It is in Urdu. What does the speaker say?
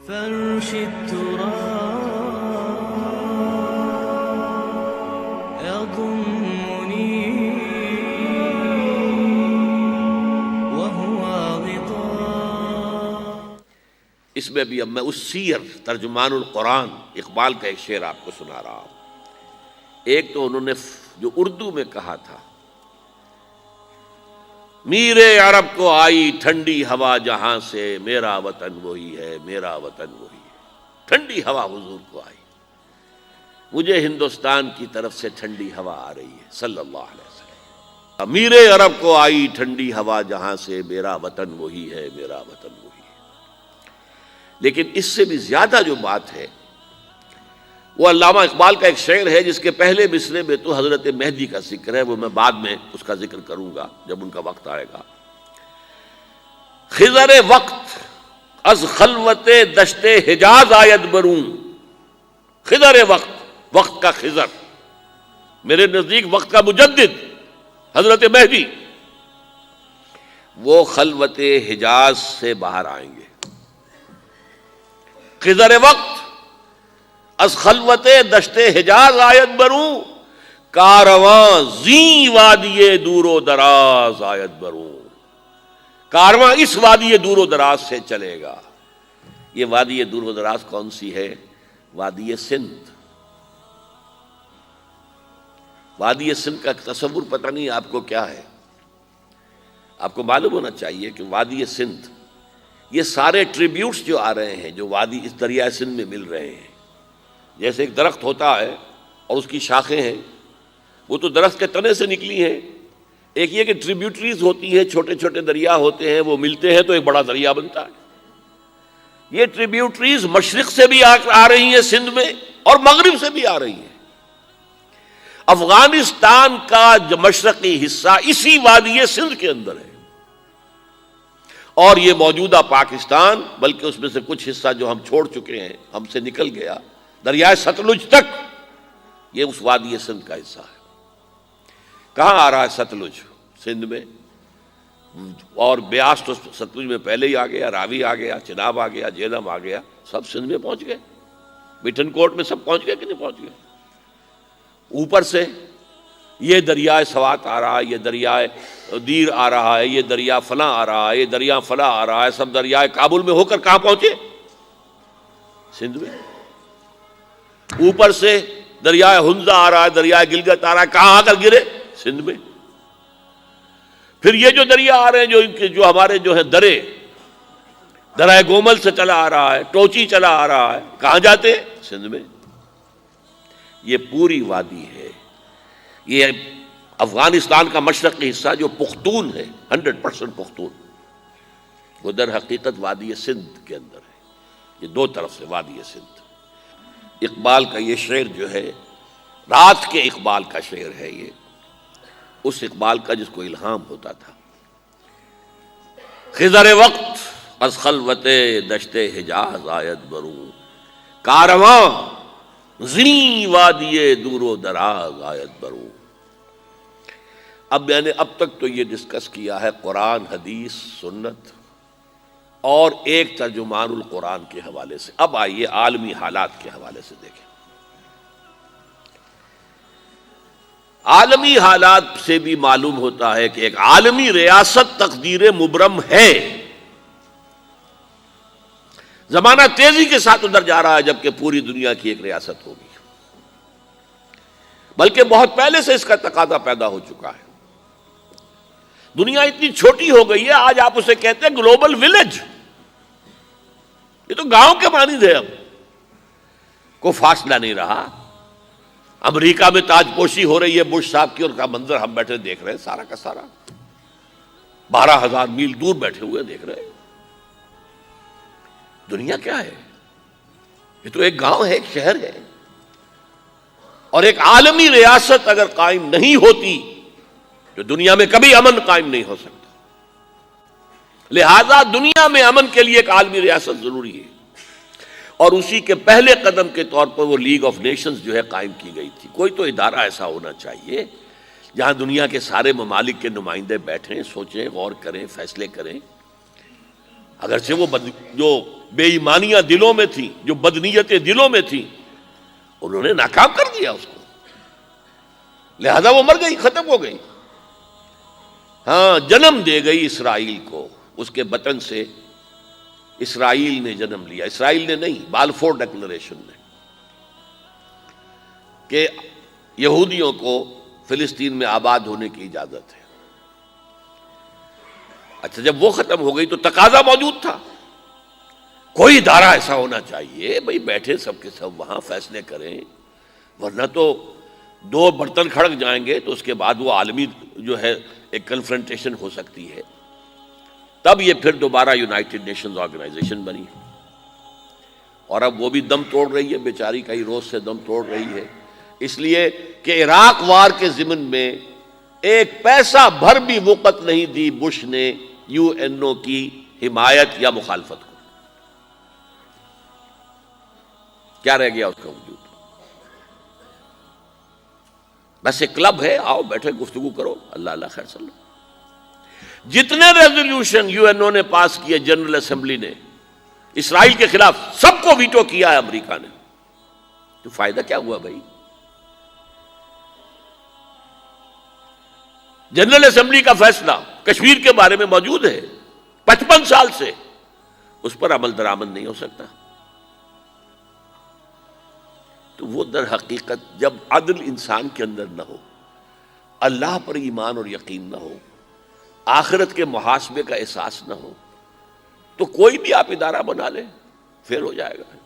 فرش التراب يضمني وهو غطاء. اس میں بھی اب میں اس سیر ترجمان القرآن اقبال کا ایک شعر آپ کو سنا رہا ہوں. ایک تو انہوں نے جو اردو میں کہا تھا، میرے عرب کو آئی ٹھنڈی ہوا جہاں سے، میرا وطن وہی ہے، میرا وطن وہی ہے. ٹھنڈی ہوا حضور کو آئی، مجھے ہندوستان کی طرف سے ٹھنڈی ہوا آ رہی ہے صلی اللہ علیہ وسلم. میرے عرب کو آئی ٹھنڈی ہوا جہاں سے، میرا وطن وہی ہے، میرا وطن وہی ہے. لیکن اس سے بھی زیادہ جو بات ہے وہ علامہ اقبال کا ایک شعر ہے جس کے پہلے مصرعے میں تو حضرت مہدی کا ذکر ہے، وہ میں بعد میں اس کا ذکر کروں گا جب ان کا وقت آئے گا. خضر وقت از خلوت دشت حجاز آید بروں. خضر وقت، وقت کا خضر، میرے نزدیک وقت کا مجدد حضرت مہدی، وہ خلوت حجاز سے باہر آئیں گے. خضر وقت از خلوت دشت حجاز آید بروں، کارواں زیں وادی دور و دراز آید بروں. کارواں اس وادی دور و دراز سے چلے گا. یہ وادی دور و دراز کون سی ہے؟ وادی سندھ. وادی سندھ کا تصور پتہ نہیں آپ کو کیا ہے. آپ کو معلوم ہونا چاہیے کہ وادی سندھ، یہ سارے ٹریبیوٹس جو آ رہے ہیں جو وادی اس دریائے سندھ میں مل رہے ہیں، جیسے ایک درخت ہوتا ہے اور اس کی شاخیں ہیں، وہ تو درخت کے تنے سے نکلی ہیں. ایک یہ کہ ٹریبیوٹریز ہوتی ہیں، چھوٹے چھوٹے دریا ہوتے ہیں، وہ ملتے ہیں تو ایک بڑا دریا بنتا ہے. یہ ٹریبیوٹریز مشرق سے بھی آ رہی ہیں سندھ میں اور مغرب سے بھی آ رہی ہیں. افغانستان کا جو مشرقی حصہ اسی وادی سندھ کے اندر ہے، اور یہ موجودہ پاکستان، بلکہ اس میں سے کچھ حصہ جو ہم چھوڑ چکے ہیں، ہم سے نکل گیا دریائے ستلج تک، یہ اس وادی سندھ کا حصہ ہے. کہاں آ رہا ہے ستلج؟ سندھ میں. اور بیاس تو ستلج میں پہلے ہی آ گیا، راوی آ گیا، چناب آ گیا، جہلم آ گیا، سب سندھ میں پہنچ گئے. مٹن کوٹ میں سب پہنچ گئے کہ نہیں پہنچ گئے؟ اوپر سے یہ دریائے سوات آ رہا ہے، یہ دریائے دیر آ رہا ہے، یہ دریا فلاں آ رہا ہے، یہ دریا فلاں آ رہا ہے، سب دریائے کابل میں ہو کر کہاں پہنچے؟ سندھ میں. اوپر سے دریائے ہنزا آ رہا ہے، دریائے گلگت آ رہا ہے، کہاں آ کر گرے؟ سندھ میں. پھر یہ جو دریا آ رہے ہیں جو ہمارے جو ہے درائے گومل سے چلا آ رہا ہے، ٹوچی چلا آ رہا ہے، کہاں جاتے؟ سندھ میں. یہ پوری وادی ہے. یہ افغانستان کا مشرقی حصہ جو پختون ہے، 100% پختون، وہ در حقیقت وادی سندھ کے اندر ہے. یہ دو طرف سے وادی سندھ. اقبال کا یہ شعر جو ہے رات کے اقبال کا شعر ہے، یہ اس اقبال کا جس کو الہام ہوتا تھا. خضر وقت از خلوت دشت حجاز آید بروں، کارواں زیں وادی دور و دراز آید بروں. اب میں نے اب تک تو یہ ڈسکس کیا ہے قرآن، حدیث، سنت اور ایک ترجمان القرآن کے حوالے سے. اب آئیے عالمی حالات کے حوالے سے دیکھیں. عالمی حالات سے بھی معلوم ہوتا ہے کہ ایک عالمی ریاست تقدیر مبرم ہے. زمانہ تیزی کے ساتھ ادھر جا رہا ہے جبکہ پوری دنیا کی ایک ریاست ہوگی، بلکہ بہت پہلے سے اس کا تقاضا پیدا ہو چکا ہے. دنیا اتنی چھوٹی ہو گئی ہے، آج آپ اسے کہتے ہیں گلوبل ولیج. یہ تو گاؤں کے مانند ہے. اب کوئی فاصلہ نہیں رہا. امریکہ میں تاج پوشی ہو رہی ہے بش صاحب کی، اور کا منظر ہم بیٹھے دیکھ رہے ہیں، سارا کا سارا 12,000 میل دور بیٹھے ہوئے دیکھ رہے ہیں. دنیا کیا ہے؟ یہ تو ایک گاؤں ہے، ایک شہر ہے. اور ایک عالمی ریاست اگر قائم نہیں ہوتی تو دنیا میں کبھی امن قائم نہیں ہو سکتا. لہذا دنیا میں امن کے لیے ایک عالمی ریاست ضروری ہے، اور اسی کے پہلے قدم کے طور پر وہ لیگ آف نیشنز جو ہے قائم کی گئی تھی. کوئی تو ادارہ ایسا ہونا چاہیے جہاں دنیا کے سارے ممالک کے نمائندے بیٹھیں، سوچیں، غور کریں، فیصلے کریں. اگرچہ وہ جو بے ایمانیاں دلوں میں تھیں، جو بدنیتیں دلوں میں تھیں، انہوں نے ناکام کر دیا اس کو، لہذا وہ مر گئی، ختم ہو گئی۔ ہاں، جنم دے گئی اسرائیل کو، اس کے بطن سے اسرائیل نے جنم لیا، اسرائیل نے نہیں، بالفور ڈکلریشن نے، کہ یہودیوں کو فلسطین میں آباد ہونے کی اجازت ہے۔ اچھا، جب وہ ختم ہو گئی تو تقاضا موجود تھا، کوئی ادارہ ایسا ہونا چاہیے بھئی بیٹھے سب کے سب وہاں فیصلے کریں، ورنہ تو دو برتن کھڑک جائیں گے تو اس کے بعد وہ عالمی جو ہے ایک کنفرنٹیشن ہو سکتی ہے۔ تب یہ پھر دوبارہ یونائٹڈ نیشنز آرگنائزیشن بنی، اور اب وہ بھی دم توڑ رہی ہے، بیچاری کئی روز سے دم توڑ رہی ہے، اس لیے کہ عراق وار کے ضمن میں ایک پیسہ بھر بھی وقت نہیں دی بش نے یو این او کی حمایت یا مخالفت کو۔ کیا رہ گیا اس کا وجود؟ بس ایک کلب ہے، آؤ بیٹھے گفتگو کرو، اللہ اللہ خیر صلی اللہ۔ جتنے ریزولوشن یو این او نے پاس کیے، جنرل اسمبلی نے اسرائیل کے خلاف، سب کو ویٹو کیا ہے امریکہ نے، تو فائدہ کیا ہوا بھائی؟ جنرل اسمبلی کا فیصلہ کشمیر کے بارے میں موجود ہے، 55 سال سے اس پر عمل درآمد نہیں ہو سکتا۔ تو وہ در حقیقت جب عدل انسان کے اندر نہ ہو، اللہ پر ایمان اور یقین نہ ہو، آخرت کے محاسبے کا احساس نہ ہو، تو کوئی بھی آپ ادارہ بنا لیں، پھر ہو جائے گا۔